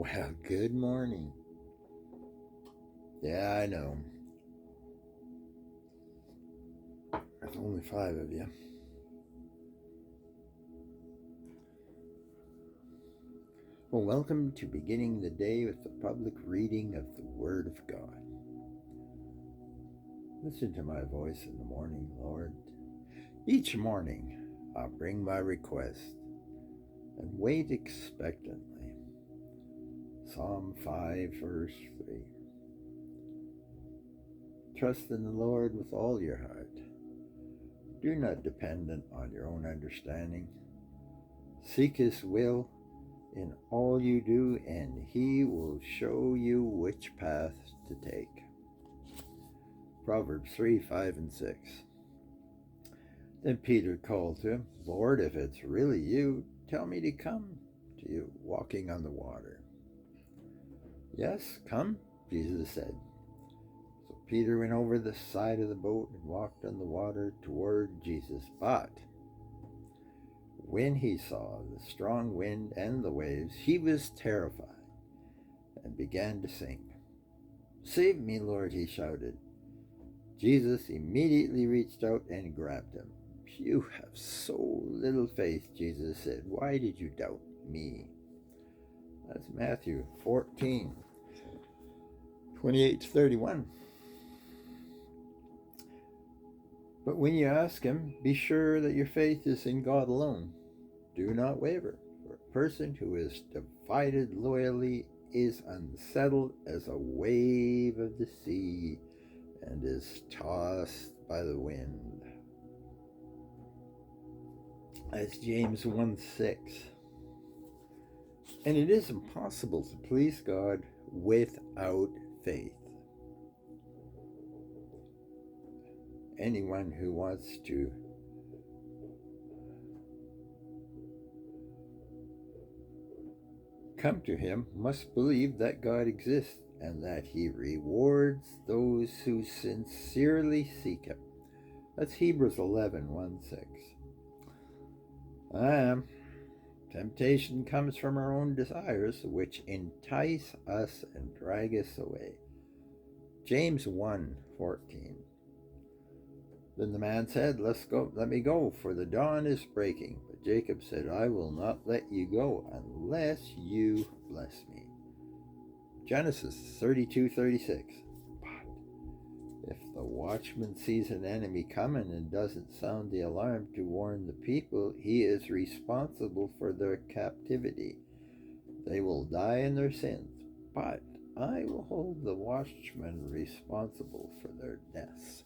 Well, good morning. Yeah, I know. There's only five of you. Well, welcome to beginning the day with the public reading of the Word of God. Listen to my voice in the morning, Lord. Each morning I'll bring my request and wait expectantly. Psalm 5, verse 3. Trust in the Lord with all your heart. Do not depend on your own understanding. Seek His will in all you do, and He will show you which path to take. Proverbs 3, 5, and 6. Then Peter called to him, Lord, if it's really you, tell me to come to you walking on the water. Yes, come, Jesus said. So Peter went over the side of the boat and walked on the water toward Jesus. But when he saw the strong wind and the waves, he was terrified and began to sink. Save me, Lord, he shouted. Jesus immediately reached out and grabbed him. You have so little faith, Jesus said. Why did you doubt me? That's Matthew 14, 28 to 31. But when you ask him, be sure that your faith is in God alone. Do not waver, for a person who is divided loyally is unsettled as a wave of the sea and is tossed by the wind. That's James 1:6. And it is impossible to please God without faith. Anyone who wants to come to him must believe that God exists and that he rewards those who sincerely seek him. That's Hebrews 11:1-6. Temptation comes from our own desires, which entice us and drag us away. James 1:14. Then the man said, let me go, for the dawn is breaking. But Jacob said, I will not let you go unless you bless me. Genesis 32:36. But if the watchman sees an enemy coming and doesn't sound the alarm to warn the people, he is responsible for their captivity. They will die in their sins, but I will hold the watchman responsible for their deaths.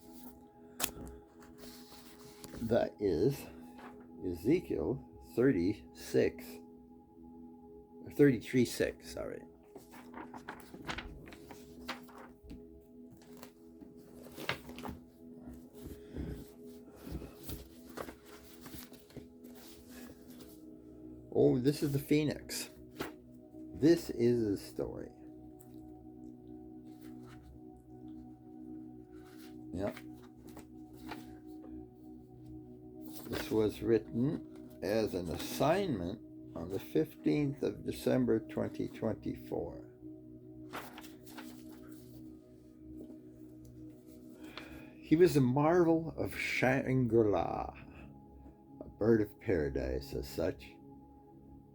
That is Ezekiel 33:6. Sorry. Oh, this is the phoenix. This is a story. Yep. This was written as an assignment on the 15th of December 2024. He was a marvel of Shangri-La, a bird of paradise as such,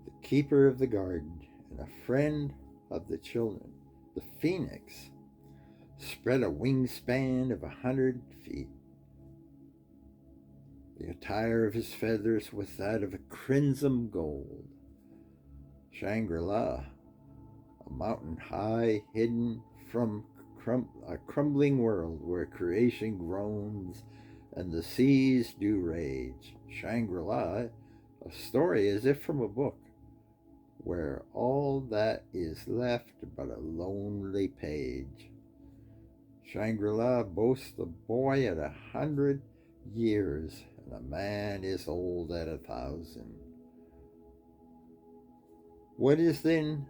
the keeper of the garden and a friend of the children. The phoenix spread a wingspan of 100 feet. The attire of his feathers was that of a crimson gold. Shangri-La, a mountain high, hidden from a crumbling world where creation groans and the seas do rage. Shangri-La, a story as if from a book, where all that is left but a lonely page. Shangri-La boasts a boy at 100 years, and a man is old at 1,000. What is then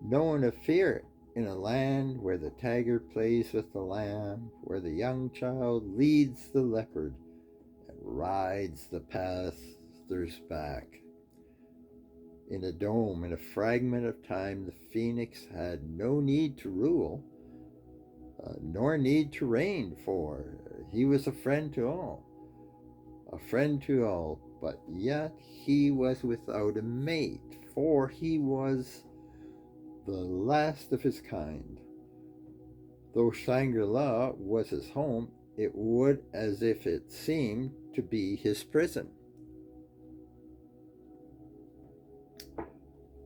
known of fear in a land where the tiger plays with the lamb, where the young child leads the leopard and rides the pasther's back? In a dome, in a fragment of time, the phoenix had no need to rule, nor need to reign, for he was a friend to all. A friend to all, but yet he was without a mate, for he was the last of his kind. Though Shangri-La was his home, it would as if it seemed to be his prison.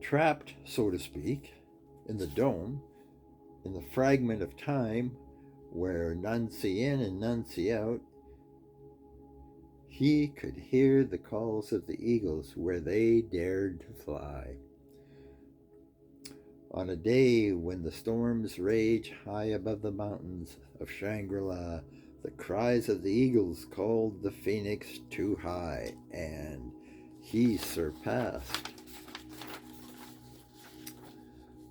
Trapped, so to speak, in the dome, in the fragment of time where none see in and none see out, he could hear the calls of the eagles where they dared to fly. On a day when the storms rage high above the mountains of Shangri-La, the cries of the eagles called the phoenix too high, and he surpassed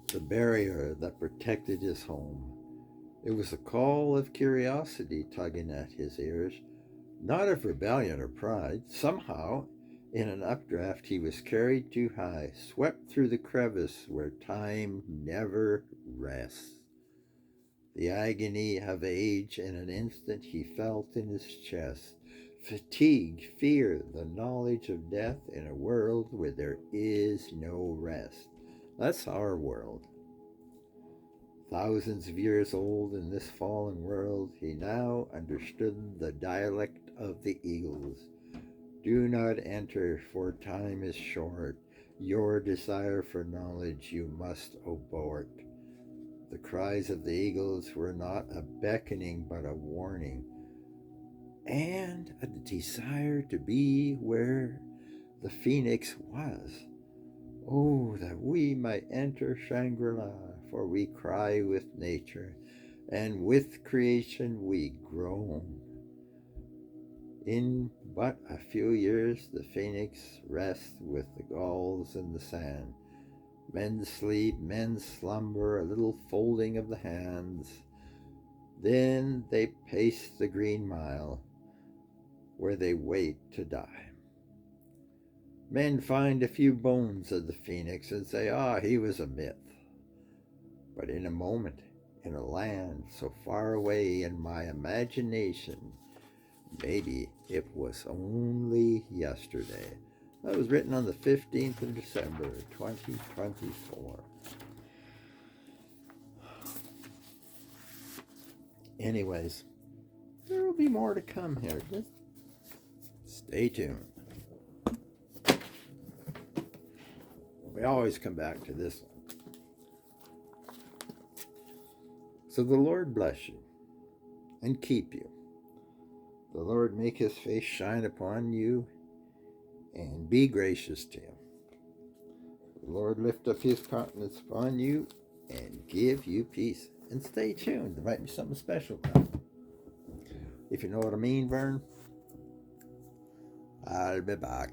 the barrier that protected his home. It was a call of curiosity tugging at his ears, not of rebellion or pride. Somehow, in an updraft, he was carried too high, swept through the crevice where time never rests. The agony of age in an instant he felt in his chest. Fatigue, fear, the knowledge of death in a world where there is no rest. That's our world. Thousands of years old in this fallen world, he now understood the dialect of the eagles. Do not enter, for time is short. Your desire for knowledge you must abort. The cries of the eagles were not a beckoning, but a warning, and a desire to be where the phoenix was. Oh, that we might enter Shangri-La, for we cry with nature, and with creation we groan. In but a few years the phoenix rests with the gulls in the sand. Men sleep, men slumber, a little folding of the hands. Then they pace the green mile, where they wait to die. Men find a few bones of the phoenix and say, he was a myth. But in a moment, in a land so far away in my imagination, maybe it was only yesterday. That was written on the 15th of December, 2024. Anyways, there will be more to come here. Just stay tuned. We always come back to this one. So the Lord bless you and keep you. The Lord make his face shine upon you and be gracious to you. The Lord lift up his countenance upon you and give you peace. And stay tuned. There might be something special coming. If you know what I mean, Vern, I'll be back.